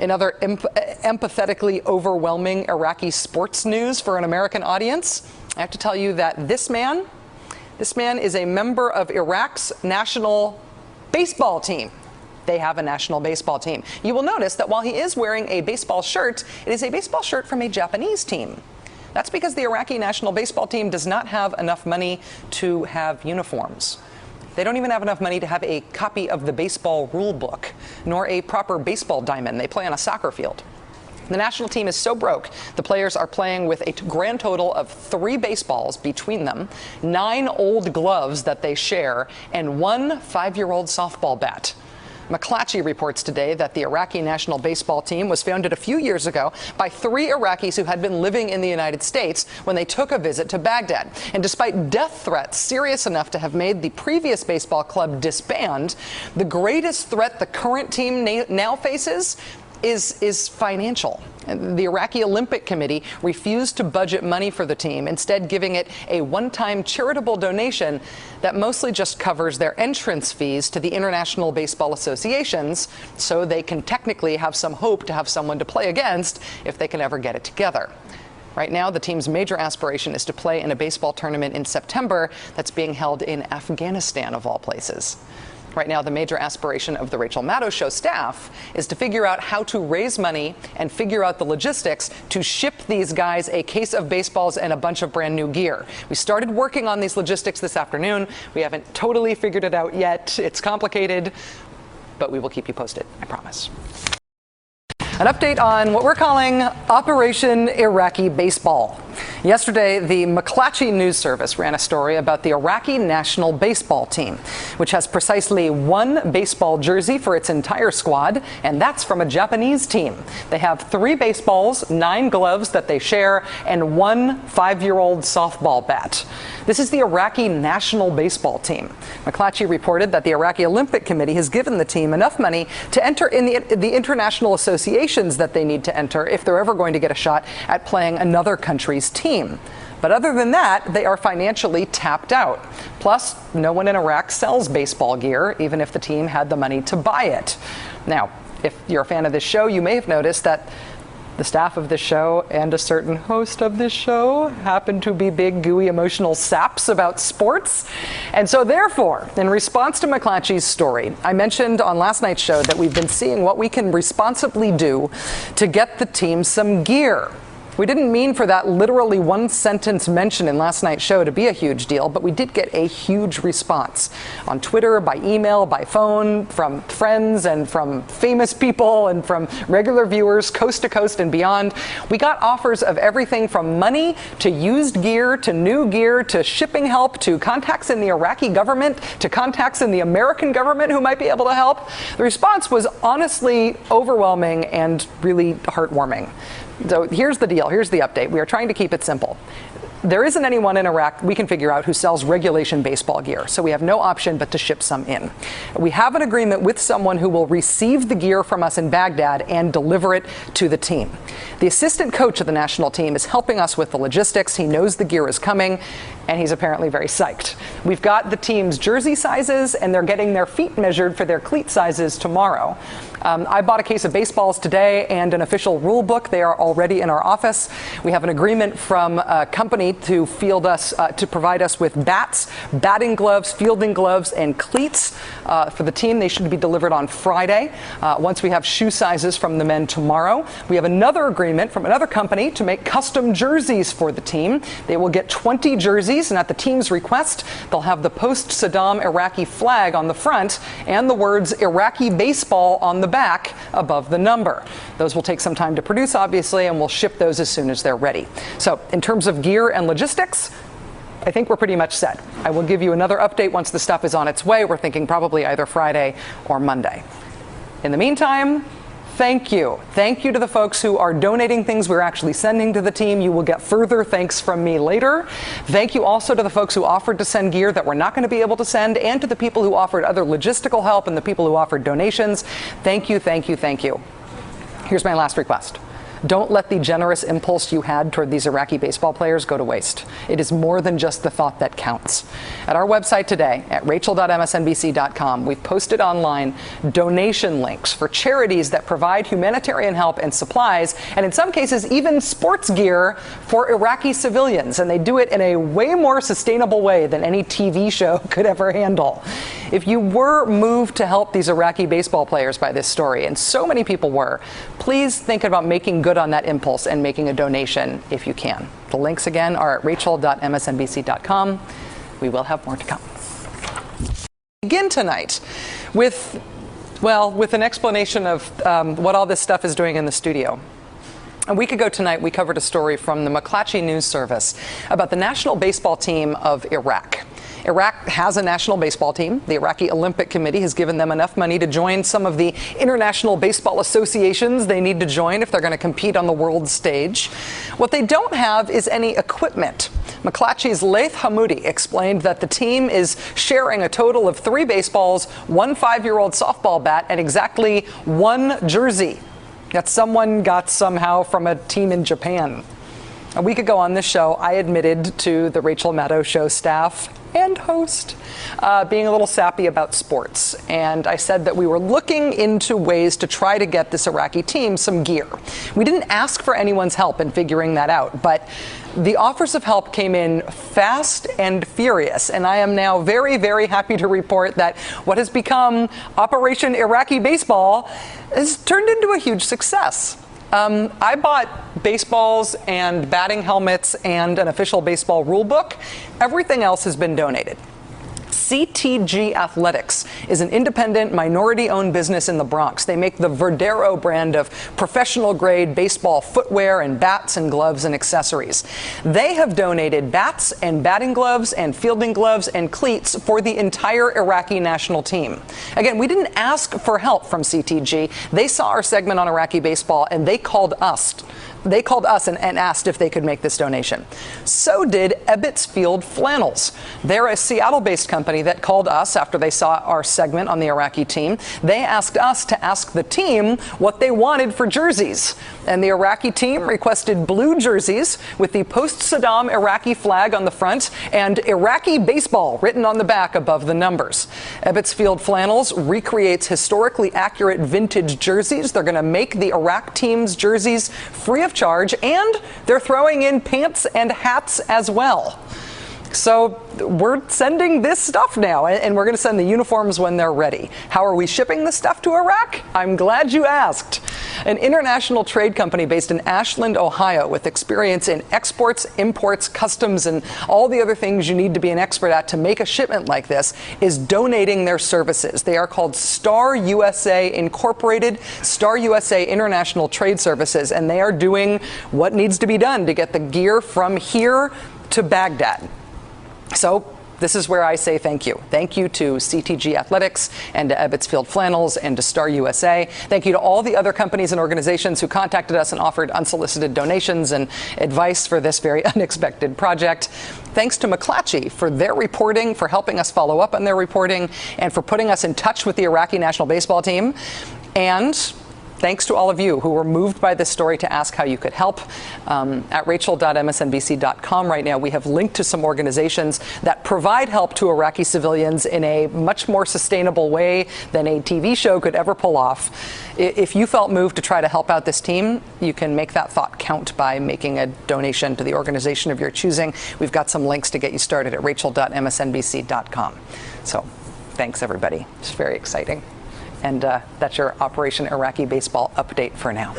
In other empathetically overwhelming Iraqi sports news for an American audience, I have to tell you that this man is a member of Iraq's national baseball team. They have a national baseball team. You will notice that while he is wearing a baseball shirt, it is a baseball shirt from a Japanese team. That's because the Iraqi national baseball team does not have enough money to have uniforms. They don't even have enough money to have a copy of the baseball rule book, nor a proper baseball diamond. They play on a soccer field. The national team is so broke, the players are playing with a grand total of 3 baseballs between them, 9 old gloves that they share, and 1 5-year-old softball bat. McClatchy reports today that the Iraqi national baseball team was founded a few years ago by 3 Iraqis who had been living in the United States when they took a visit to Baghdad. And despite death threats serious enough to have made the previous baseball club disband, the greatest threat the current team now faces is financial. The Iraqi Olympic Committee refused to budget money for the team, instead giving it a one-time charitable donation that mostly just covers their entrance fees to the international baseball associations, so they can technically have some hope to have someone to play against if they can ever get it together. Right now, the team's major aspiration is to play in a baseball tournament in September that's being held in Afghanistan, of all places. Right now, the major aspiration of the Rachel Maddow Show staff is to figure out how to raise money and figure out the logistics to ship these guys a case of baseballs and a bunch of brand new gear. We started working on these logistics this afternoon. We haven't totally figured it out yet. It's complicated, but we will keep you posted, I promise. An update on what we're calling Operation Iraqi Baseball. Yesterday, the McClatchy News Service ran a story about the Iraqi national baseball team, which has precisely 1 baseball jersey for its entire squad, and that's from a Japanese team. They have 3 baseballs, 9 gloves that they share, and 1 5-year-old softball bat. This is the Iraqi national baseball team. McClatchy reported that the Iraqi Olympic Committee has given the team enough money to enter in the international associations that they need to enter if they're ever going to get a shot at playing another country's team. But other than that, they are financially tapped out. Plus, no one in Iraq sells baseball gear, even if the team had the money to buy it. Now, if you're a fan of this show, you may have noticed that the staff of this show and a certain host of this show happen to be big, gooey, emotional saps about sports. And so therefore, in response to McClatchy's story, I mentioned on last night's show that we've been seeing what we can responsibly do to get the team some gear. We didn't mean for that literally 1-sentence mention in last night's show to be a huge deal, but we did get a huge response on Twitter, by email, by phone, from friends and from famous people and from regular viewers coast to coast and beyond. We got offers of everything from money to used gear to new gear to shipping help to contacts in the Iraqi government to contacts in the American government who might be able to help. The response was honestly overwhelming and really heartwarming. So here's the deal. Here's the update. We are trying to keep it simple. There isn't anyone in Iraq we can figure out who sells regulation baseball gear, so we have no option but to ship some in. We have an agreement with someone who will receive the gear from us in Baghdad and deliver it to the team. The assistant coach of the national team is helping us with the logistics. He knows the gear is coming, and he's apparently very psyched. We've got the team's jersey sizes, and they're getting their feet measured for their cleat sizes tomorrow. I bought a case of baseballs today and an official rule book. They are already in our office. We have an agreement from a company to provide us with bats, batting gloves, fielding gloves, and cleats for the team. They should be delivered on Friday. Once we have shoe sizes from the men tomorrow, we have another agreement from another company to make custom jerseys for the team. They will get 20 jerseys, and at the team's request, they'll have the post-Saddam Iraqi flag on the front and the words Iraqi baseball on the back above the number. Those will take some time to produce, obviously, and we'll ship those as soon as they're ready. So in terms of gear and logistics, I think we're pretty much set. I will give you another update once the stuff is on its way. We're thinking probably either Friday or Monday. In the meantime, thank you. Thank you to the folks who are donating things we're actually sending to the team. You will get further thanks from me later. Thank you also to the folks who offered to send gear that we're not going to be able to send, and to the people who offered other logistical help and the people who offered donations. Thank you, thank you, thank you. Here's my last request. Don't let the generous impulse you had toward these Iraqi baseball players go to waste. It is more than just the thought that counts. At our website today, at rachel.msnbc.com, we've posted online donation links for charities that provide humanitarian help and supplies, and in some cases, even sports gear for Iraqi civilians. And they do it in a way more sustainable way than any TV show could ever handle. If you were moved to help these Iraqi baseball players by this story, and so many people were, please think about making good on that impulse and making a donation if you can. The links again are at rachel.msnbc.com. We will have more to come. Begin tonight with an explanation of what all this stuff is doing in the studio. A week ago tonight, we covered a story from the McClatchy News Service about the national baseball team of Iraq. Iraq has a national baseball team. The Iraqi Olympic Committee has given them enough money to join some of the international baseball associations they need to join if they're going to compete on the world stage. What they don't have is any equipment. McClatchy's Laith Hamoudi explained that the team is sharing a total of 3 baseballs, 1 5-year-old softball bat, and exactly 1 jersey that someone got somehow from a team in Japan. A week ago on this show, I admitted to the Rachel Maddow Show staff and host being a little sappy about sports. And I said that we were looking into ways to try to get this Iraqi team some gear. We didn't ask for anyone's help in figuring that out, but the offers of help came in fast and furious. And I am now very, very happy to report that what has become Operation Iraqi Baseball has turned into a huge success. I bought baseballs and batting helmets and an official baseball rule book. Everything else has been donated. CTG Athletics is an independent, minority-owned business in the Bronx. They make the Verdero brand of professional-grade baseball footwear and bats and gloves and accessories. They have donated bats and batting gloves and fielding gloves and cleats for the entire Iraqi national team. Again, we didn't ask for help from CTG. They saw our segment on Iraqi baseball, and they called us. They called us and asked if they could make this donation. So did Ebbets Field Flannels. They're a Seattle-based company that called us after they saw our segment on the Iraqi team. They asked us to ask the team what they wanted for jerseys. And the Iraqi team requested blue jerseys with the post-Saddam Iraqi flag on the front and Iraqi baseball written on the back above the numbers. Ebbets Field Flannels recreates historically accurate vintage jerseys. They're going to make the Iraq team's jerseys free of charge, and they're throwing in pants and hats as well. So we're sending this stuff now, and we're going to send the uniforms when they're ready. How are we shipping the stuff to Iraq? I'm glad you asked. An international trade company based in Ashland, Ohio, with experience in exports, imports, customs, and all the other things you need to be an expert at to make a shipment like this, is donating their services. They are called Star USA Incorporated, Star USA International Trade Services, and they are doing what needs to be done to get the gear from here to Baghdad. So this is where I say thank you. Thank you to CTG Athletics and to Ebbets Field Flannels and to Star USA. Thank you to all the other companies and organizations who contacted us and offered unsolicited donations and advice for this very unexpected project. Thanks to McClatchy for their reporting, for helping us follow up on their reporting, and for putting us in touch with the Iraqi national baseball team. And thanks to all of you who were moved by this story to ask how you could help. At rachel.msnbc.com right now, we have linked to some organizations that provide help to Iraqi civilians in a much more sustainable way than a TV show could ever pull off. If you felt moved to try to help out this team, you can make that thought count by making a donation to the organization of your choosing. We've got some links to get you started at rachel.msnbc.com. So thanks, everybody. It's very exciting. And that's your Operation Iraqi Baseball update for now.